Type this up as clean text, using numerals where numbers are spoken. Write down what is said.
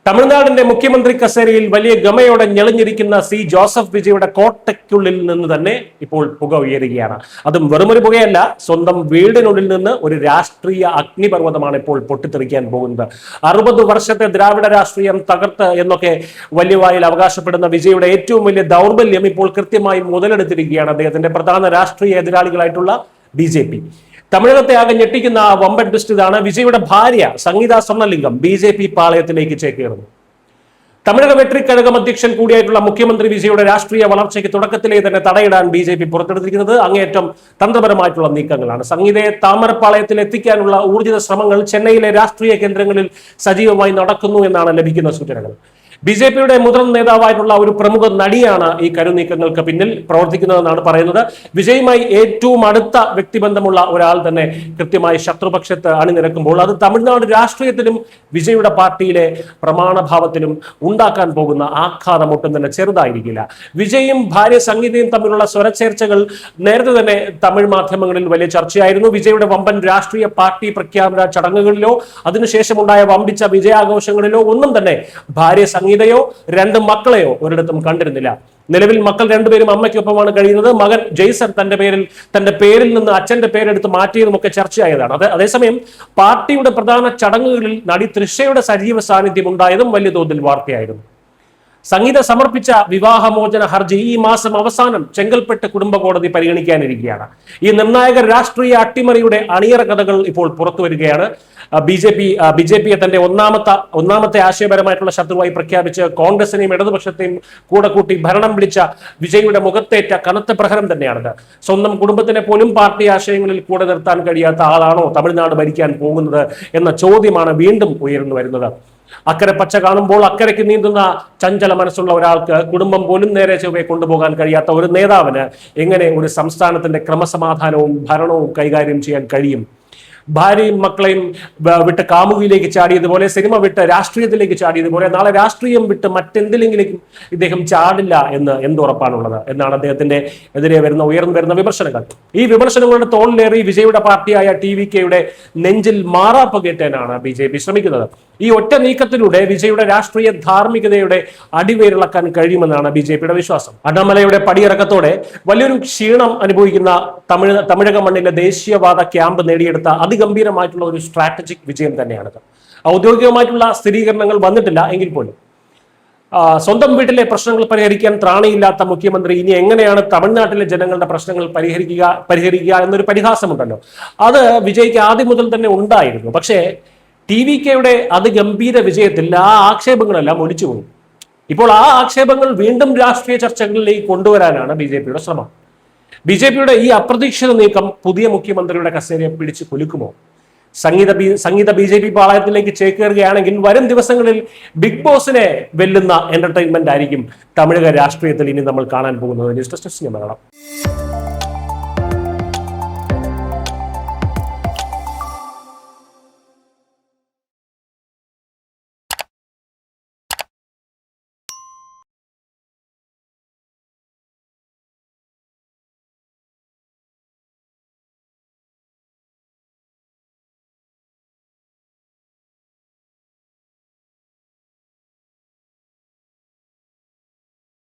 തമിഴ്നാടിന്റെ മുഖ്യമന്ത്രി കസേരയിൽ വലിയ ഗമയോടെ ഞെളിഞ്ഞിരിക്കുന്ന സി ജോസഫ് വിജയുടെ കോട്ടയ്ക്കുള്ളിൽ നിന്ന് തന്നെ ഇപ്പോൾ പുക ഉയരുകയാണ്. അതും വെറുമൊരു പുകയല്ല, സ്വന്തം വീടിനുള്ളിൽ നിന്ന് ഒരു രാഷ്ട്രീയ അഗ്നിപർവ്വതമാണ് ഇപ്പോൾ പൊട്ടിത്തെറിക്കാൻ പോകുന്നത്. 60 വർഷത്തെ ദ്രാവിഡ രാഷ്ട്രീയം തകർത്ത് എന്നൊക്കെ വലിയ വായിൽ അവകാശപ്പെടുന്ന വിജയുടെ ഏറ്റവും വലിയ ദൗർബല്യം ഇപ്പോൾ കൃത്യമായി മുതലെടുത്തിരിക്കുകയാണ് അദ്ദേഹത്തിന്റെ പ്രധാന രാഷ്ട്രീയ എതിരാളികളായിട്ടുള്ള BJP. തമിഴകത്തെ ആകെ ഞെട്ടിക്കുന്ന വമ്പൻ ട്വിസ്റ്റ് ഇതാണ്. വിജയുടെ ഭാര്യ സംഗീത സ്വർണ്ണലിംഗം BJP പാളയത്തിലേക്ക് ചേക്കേറുന്നു. തമിഴക വെട്രിക്കഴകം അധ്യക്ഷൻ കൂടിയായിട്ടുള്ള മുഖ്യമന്ത്രി വിജയുടെ രാഷ്ട്രീയ വളർച്ചയ്ക്ക് തുടക്കത്തിലേ തന്നെ തടയിടാൻ BJP പുറത്തെടുത്തിരിക്കുന്നത് അങ്ങേയറ്റം തന്ത്രപരമായിട്ടുള്ള നീക്കങ്ങളാണ്. സംഗീതയെ താമരപ്പാളയത്തിൽ എത്തിക്കാനുള്ള ഊർജിത ശ്രമങ്ങൾ ചെന്നൈയിലെ രാഷ്ട്രീയ കേന്ദ്രങ്ങളിൽ സജീവമായി നടക്കുന്നു എന്നാണ് ലഭിക്കുന്ന സൂചനകൾ. BJPയുടെ മുതിർന്ന നേതാവായിട്ടുള്ള ഒരു പ്രമുഖ നടിയാണ് ഈ കരുനീക്കങ്ങൾക്ക് പിന്നിൽ പ്രവർത്തിക്കുന്നതെന്നാണ് പറയുന്നത്. വിജയുമായി ഏറ്റവും അടുത്ത വ്യക്തിബന്ധമുള്ള ഒരാൾ തന്നെ കൃത്യമായി ശത്രുപക്ഷത്ത് അണിനിരക്കുമ്പോൾ അത് തമിഴ്നാട് രാഷ്ട്രീയത്തിലും വിജയുടെ പാർട്ടിയിലെ പ്രമാണഭാവത്തിലും ഉണ്ടാക്കാൻ പോകുന്ന ആഘാതം ഒട്ടും തന്നെ ചെറുതായിരിക്കില്ല. വിജയും ഭാര്യ സംഗീതയും തമ്മിലുള്ള സ്വരച്ചേർച്ചകൾ നേരത്തെ തന്നെ തമിഴ് മാധ്യമങ്ങളിൽ വലിയ ചർച്ചയായിരുന്നു. വിജയുടെ വമ്പൻ രാഷ്ട്രീയ പാർട്ടി പ്രഖ്യാപന ചടങ്ങുകളിലോ അതിനുശേഷമുണ്ടായ വമ്പിച്ച വിജയാഘോഷങ്ങളിലോ ഒന്നും തന്നെ ഭാര്യ സംഗീതയോ 2 മക്കളെയോ ഒരിടത്തും കണ്ടിരുന്നില്ല. നിലവിൽ മക്കൾ 2 പേരും അമ്മയ്ക്കൊപ്പമാണ് കഴിയുന്നത്. മകൻ ജെയ്സൺ തന്റെ പേരിൽ നിന്ന് അച്ഛന്റെ പേരെടുത്ത് മാറ്റിയതുമൊക്കെ ചർച്ചയായതാണ്. അതേസമയം പാർട്ടിയുടെ പ്രധാന ചടങ്ങുകളിൽ നടി തൃഷയുടെ സജീവ സാന്നിധ്യം ഉണ്ടായതും വലിയ തോതിൽ വാർത്തയായിരുന്നു. സംഗീത സമർപ്പിച്ച വിവാഹമോചന ഹർജി ഈ മാസം അവസാനം ചെങ്കൽപ്പെട്ട് കുടുംബ കോടതി പരിഗണിക്കാനിരിക്കുകയാണ്. ഈ നിർണായക രാഷ്ട്രീയ അട്ടിമറിയുടെ അണിയറ കഥകൾ ഇപ്പോൾ പുറത്തു വരികയാണ്. ബിജെപിയെ തന്റെ ഒന്നാമത്തെ ആശയപരമായിട്ടുള്ള ശത്രുവായി പ്രഖ്യാപിച്ച് കോൺഗ്രസിനെയും ഇടതുപക്ഷത്തെയും കൂടെ കൂട്ടി ഭരണം വിളിച്ച വിജയുടെ മുഖത്തേറ്റ കനത്ത പ്രഹരം തന്നെയാണിത്. സ്വന്തം കുടുംബത്തിനെ പോലും പാർട്ടി ആശയങ്ങളിൽ കൂടെ നിർത്താൻ കഴിയാത്ത ആളാണോ തമിഴ്നാട് ഭരിക്കാൻ പോകുന്നത് എന്ന ചോദ്യമാണ് വീണ്ടും ഉയർന്നു വരുന്നത്. അക്കരെ പച്ച കാണുമ്പോൾ അക്കരയ്ക്ക് നീന്തുന്ന ചഞ്ചല മനസ്സുള്ള ഒരാൾക്ക് കുടുംബം പോലും നേരെ ചൊവ്വെ കൊണ്ടുപോകാൻ കഴിയാത്ത ഒരു നേതാവിന് എങ്ങനെ ഒരു സംസ്ഥാനത്തിന്റെ ക്രമസമാധാനവും ഭരണവും കൈകാര്യം ചെയ്യാൻ കഴിയും? ഭാര്യയും മക്കളെയും വിട്ട് കാമുകിയിലേക്ക് ചാടിയതുപോലെ, സിനിമ വിട്ട് രാഷ്ട്രീയത്തിലേക്ക് ചാടിയതുപോലെ നാളെ രാഷ്ട്രീയം വിട്ട് മറ്റെന്തിലെങ്കിലും ഇദ്ദേഹം ചാടില്ല എന്ന് എന്തുറപ്പാണുള്ളത് എന്നാണ് അദ്ദേഹത്തിന്റെ എതിരെ ഉയർന്നു വരുന്ന വിമർശനങ്ങൾ. ഈ വിമർശനങ്ങളുടെ തോളിലേറി വിജയുടെ പാർട്ടിയായ TVKയുടെ നെഞ്ചിൽ മാറാപ്പ് കയറ്റാനാണ് BJP ശ്രമിക്കുന്നത്. ഈ ഒറ്റ നീക്കത്തിലൂടെ വിജയുടെ രാഷ്ട്രീയ ധാർമ്മികതയുടെ അടിവേരിളക്കാൻ കഴിയുമെന്നാണ് BJPയുടെ വിശ്വാസം. അണ്ണാമലയുടെ പടിയിറക്കത്തോടെ വലിയൊരു ക്ഷീണം അനുഭവിക്കുന്ന തമിഴക മണ്ണിലെ ദേശീയവാദ ക്യാമ്പ് നേടിയെടുത്ത അതിഗംഭീരമായിട്ടുള്ള ഒരു സ്ട്രാറ്റജിക് വിജയം തന്നെയാണിത്. ഔദ്യോഗികമായിട്ടുള്ള സ്ഥിരീകരണങ്ങൾ വന്നിട്ടില്ല എങ്കിൽ പോലും സ്വന്തം വീട്ടിലെ പ്രശ്നങ്ങൾ പരിഹരിക്കാൻ ത്രാണിയില്ലാത്ത മുഖ്യമന്ത്രി ഇനി എങ്ങനെയാണ് തമിഴ്നാട്ടിലെ ജനങ്ങളുടെ പ്രശ്നങ്ങൾ പരിഹരിക്കുക എന്നൊരു പരിഹാസമുണ്ടല്ലോ. അത് വിജയ്ക്ക് ആദ്യം മുതൽ തന്നെ ഉണ്ടായിരുന്നു. പക്ഷേ TVKയുടെ അതിഗംഭീര വിജയത്തിൽ ആ ആക്ഷേപങ്ങളെല്ലാം ഒലിച്ചുപോയി. ഇപ്പോൾ ആ ആക്ഷേപങ്ങൾ വീണ്ടും രാഷ്ട്രീയ ചർച്ചകളിലേക്ക് കൊണ്ടുവരാനാണ് BJPയുടെ ശ്രമം. BJPയുടെ ഈ അപ്രതീക്ഷിത നീക്കം പുതിയ മുഖ്യമന്ത്രിയുടെ കസേരയെ പിടിച്ചു കുലുക്കുമോ? സംഗീത BJP പാളയത്തിലേക്ക് ചേക്കേറുകയാണെങ്കിൽ വരും ദിവസങ്ങളിൽ ബിഗ് ബോസിനെ വെല്ലുന്ന എന്റർടൈൻമെന്റ് ആയിരിക്കും തമിഴക രാഷ്ട്രീയത്തിൽ ഇനി നമ്മൾ കാണാൻ പോകുന്നത്. News desk Malayalam.